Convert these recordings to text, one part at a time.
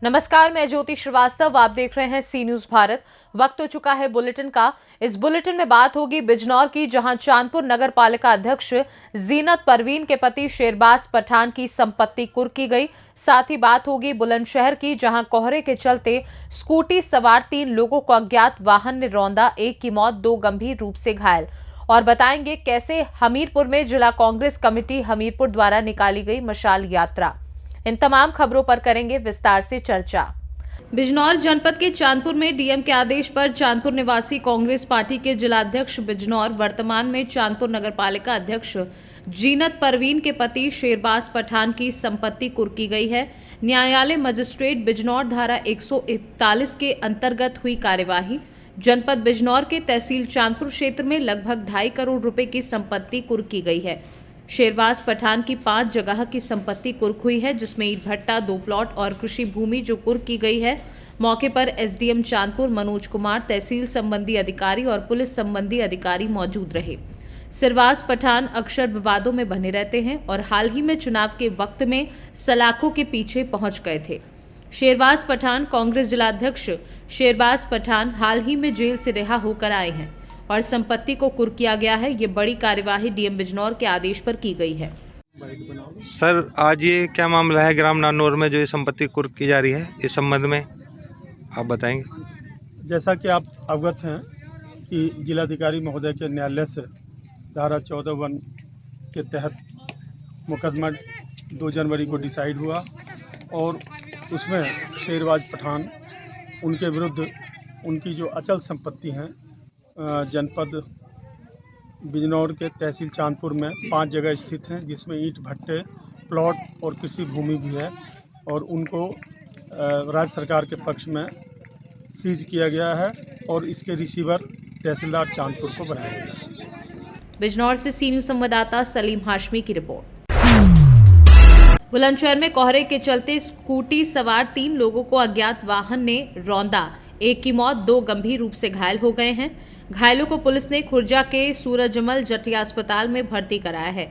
नमस्कार, मैं ज्योति श्रीवास्तव। आप देख रहे हैं सी न्यूज भारत। वक्त हो चुका है बुलेटिन का। इस बुलेटिन में बात होगी बिजनौर की, जहां चांदपुर नगर पालिका अध्यक्ष जीनत परवीन के पति शेरबाज पठान की संपत्ति कुर्क की गई। साथ ही बात होगी बुलंदशहर की, जहां कोहरे के चलते स्कूटी सवार 3 लोगों को अज्ञात वाहन ने रौंदा, एक की मौत, 2 गंभीर रूप से घायल। और बताएंगे कैसे हमीरपुर में जिला कांग्रेस कमेटी हमीरपुर द्वारा निकाली गई मशाल यात्रा। इन तमाम खबरों पर करेंगे विस्तार से चर्चा। बिजनौर जनपद के चांदपुर में डीएम के आदेश पर चांदपुर निवासी कांग्रेस पार्टी के जिलाध्यक्ष बिजनौर, वर्तमान में चांदपुर नगर पालिका अध्यक्ष जीनत परवीन के पति शेरबाज पठान की संपत्ति कुर्क की गई है। न्यायालय मजिस्ट्रेट बिजनौर धारा 141 के अंतर्गत हुई कार्यवाही। जनपद बिजनौर के तहसील चांदपुर क्षेत्र में लगभग 2.5 करोड़ रुपए की संपत्ति कुर्क की गई है। शेरबाज पठान की 5 जगह की संपत्ति कुर्क हुई है, जिसमें ईंट भट्टा, 2 प्लॉट और कृषि भूमि जो कुर्क की गई है। मौके पर एसडीएम चांदपुर मनोज कुमार, तहसील संबंधी अधिकारी और पुलिस संबंधी अधिकारी मौजूद रहे। शेरबाज पठान अक्सर विवादों में बने रहते हैं और हाल ही में चुनाव के वक्त में सलाखों के पीछे पहुंच गए थे। शेरबाज पठान कांग्रेस जिलाध्यक्ष शेरबाज पठान हाल ही में जेल से रिहा होकर आए हैं और संपत्ति को कुर्क किया गया है। ये बड़ी कार्यवाही डीएम बिजनौर के आदेश पर की गई है। सर, आज ये क्या मामला है ग्राम नानौर में जो ये संपत्ति कुर्क की जा रही है, इस संबंध में आप बताएंगे। जैसा कि आप अवगत हैं कि जिलाधिकारी महोदय के न्यायालय से धारा 14(1) के तहत मुकदमा 2 जनवरी को डिसाइड हुआ और उसमें शेरबाज पठान, उनके विरुद्ध उनकी जो अचल संपत्ति हैं जनपद बिजनौर के तहसील चांदपुर में 5 जगह स्थित हैं, जिसमें ईंट भट्टे, प्लॉट और कृषि भूमि भी है और उनको राज्य सरकार के पक्ष में सीज किया गया है और इसके रिसीवर तहसीलदार चांदपुर को बनाया गया है। बिजनौर से सी न्यूज संवाददाता सलीम हाशमी की रिपोर्ट। बुलंदशहर में कोहरे के चलते स्कूटी सवार 3 लोगों को अज्ञात वाहन ने रौंदा, एक की मौत, 2 गंभीर रूप से घायल हो गए हैं। घायलों को पुलिस ने खुर्जा के सूरजमल जटिया अस्पताल में भर्ती कराया है।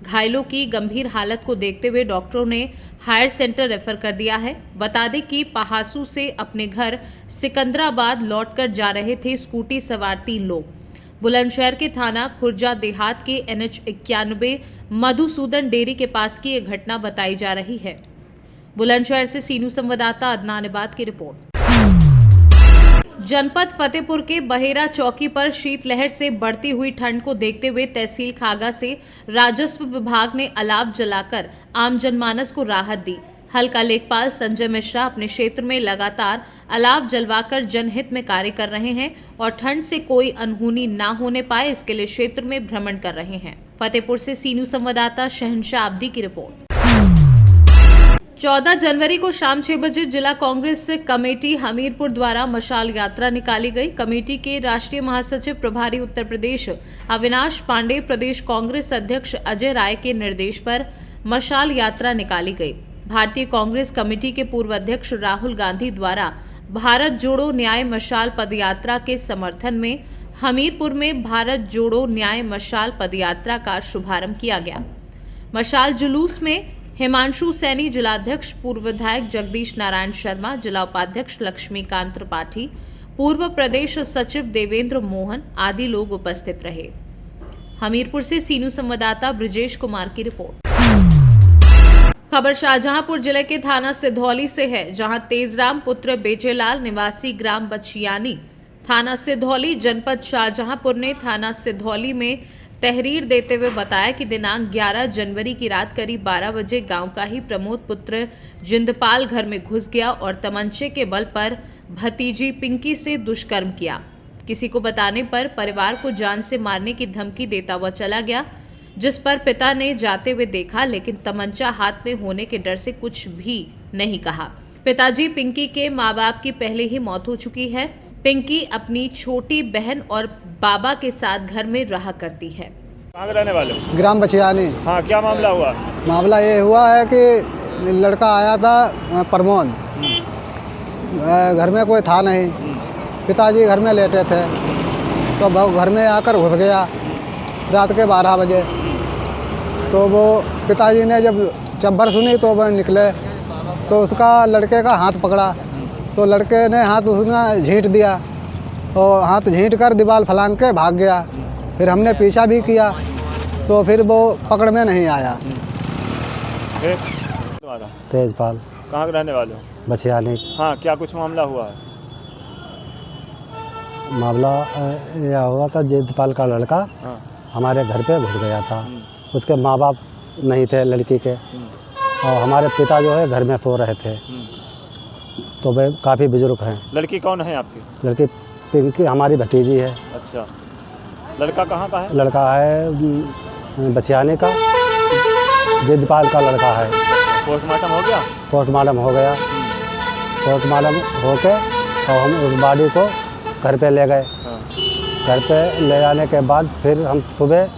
घायलों की गंभीर हालत को देखते हुए डॉक्टरों ने हायर सेंटर रेफर कर दिया है। बता दें कि पहासू से अपने घर सिकंदराबाद लौटकर जा रहे थे स्कूटी सवार 3 लोग। बुलंदशहर के थाना खुर्जा देहात के NH 91 मधुसूदन डेयरी के पास की यह घटना बताई जा रही है। बुलंदशहर से सीनू संवाददाता अदनान इबाद की रिपोर्ट। जनपद फतेहपुर के बहेरा चौकी पर शीतलहर से बढ़ती हुई ठंड को देखते हुए तहसील खागा से राजस्व विभाग ने अलाव जलाकर आम जनमानस को राहत दी। हल्का लेखपाल संजय मिश्रा अपने क्षेत्र में लगातार अलाव जलवाकर जनहित में कार्य कर रहे हैं और ठंड से कोई अनहोनी न होने पाए, इसके लिए क्षेत्र में भ्रमण कर रहे हैं। फतेहपुर से सीनू संवाददाता शहनशाह आब्दी की रिपोर्ट। 14 जनवरी को शाम 6 बजे जिला कांग्रेस कमेटी हमीरपुर द्वारा मशाल यात्रा निकाली गई। कमेटी के राष्ट्रीय महासचिव प्रभारी उत्तर प्रदेश अविनाश पांडे, प्रदेश कांग्रेस अध्यक्ष अजय राय के निर्देश पर मशाल यात्रा निकाली गई। भारतीय कांग्रेस कमेटी के पूर्व अध्यक्ष राहुल गांधी द्वारा भारत जोड़ो न्याय मशाल पदयात्रा के समर्थन में हमीरपुर में भारत जोड़ो न्याय मशाल पदयात्रा का शुभारंभ किया गया। मशाल जुलूस में हिमांशु सैनी जिलाध्यक्ष, पूर्व विधायक जगदीश नारायण शर्मा, जिला उपाध्यक्ष लक्ष्मीकांत त्रिपाठी, पूर्व प्रदेश सचिव देवेंद्र मोहन आदि लोग उपस्थित रहे। हमीरपुर से सीनू संवाददाता ब्रिजेश कुमार की रिपोर्ट। खबर शाहजहांपुर जिले के थाना सिधौली से है, जहां तेजराम पुत्र बेचेलाल निवासी ग्राम बचियानी, थाना सिधौली, जनपद शाहजहांपुर ने थाना सिधौली में तहरीर देते हुए बताया कि दिनांक 11 जनवरी की रात करीब 12 बजे गांव का ही प्रमोद पुत्र जिंदपाल घर में घुस गया और तमंचे के बल पर भतीजी पिंकी से दुष्कर्म किया। किसी को बताने पर परिवार को जान से मारने की धमकी देता हुआ चला गया, जिस पर पिता ने जाते हुए देखा, लेकिन तमंचा हाथ में होने के डर से कुछ भी नहीं कहा। पिताजी पिंकी के माँ बाप की पहले ही मौत हो चुकी है। पिंकी अपनी छोटी बहन और बाबा के साथ घर में रहा करती है। कहाँ के रहने वाले हो? ग्राम बचियानी। हाँ, क्या मामला हुआ? मामला ये हुआ है कि लड़का आया था प्रमोद, घर में कोई था नहीं, पिताजी घर में लेटे थे तो घर में आकर घुस गया रात के 12 बजे। तो वो पिताजी ने जब चब्बर सुनी तो वह निकले तो उसका लड़के का हाथ पकड़ा, तो लड़के ने हाथ उसने झींट दिया और हाथ झींट कर दीवार फलांग के भाग गया। फिर हमने पीछा भी किया तो फिर वो पकड़ में नहीं आया। फिर तुम्हारा तेजपाल कहाँ के रहने वाले हो? बछियानी। हाँ, क्या कुछ मामला हुआ है? मामला यह हुआ था, जयपाल का लड़का हाँ। हमारे घर पे घुस गया था। उसके माँ बाप नहीं थे लड़की के, और हमारे पिता जो है घर में सो रहे थे। तो वे काफ़ी बुजुर्ग हैं। लड़की कौन है आपकी? लड़की पिंकी हमारी भतीजी है। अच्छा, लड़का कहाँ का है? लड़का है बछियाने का, जयपाल का लड़का है। पोस्टमार्टम हो गया? पोस्टमार्टम हो गया। पोस्टमार्टम होके और हम उस बॉडी को घर पे ले गए। हाँ। घर पे ले जाने के बाद फिर हम सुबह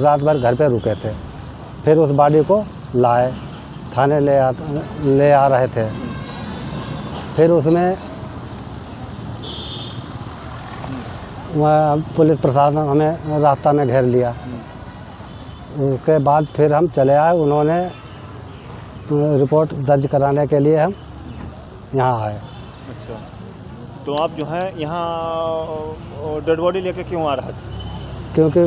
रात भर घर पे रुके थे। फिर उस बॉडी को लाए, थाने ले आ रहे थे। फिर उसमें वह पुलिस प्रशासन हमें रास्ता में घेर लिया। उसके बाद फिर हम चले आए, उन्होंने रिपोर्ट दर्ज कराने के लिए हम यहाँ आए। अच्छा, तो आप जो है यहाँ डेड बॉडी लेके क्यों आ रहे थे? क्योंकि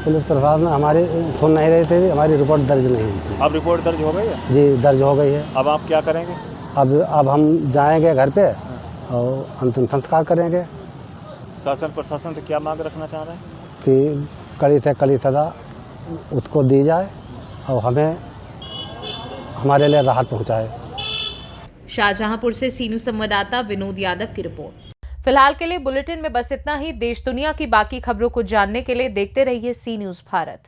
पुलिस प्रशासन हमारी सुन नहीं रही थी, हमारी रिपोर्ट दर्ज नहीं हुई थी। अब रिपोर्ट दर्ज हो गई है? जी, दर्ज हो गई है। अब आप क्या करेंगे? अब हम जाएंगे घर पे और अंतिम संस्कार करेंगे। शासन प्रशासन से क्या मांग रखना चाह रहे हैं? कि कड़ी से कड़ी सज़ा उसको दी जाए और हमें हमारे लिए राहत पहुंचाए। शाहजहांपुर से सी न्यूज़ संवाददाता विनोद यादव की रिपोर्ट। फिलहाल के लिए बुलेटिन में बस इतना ही। देश दुनिया की बाकी खबरों को जानने के लिए देखते रहिए सी न्यूज़ भारत।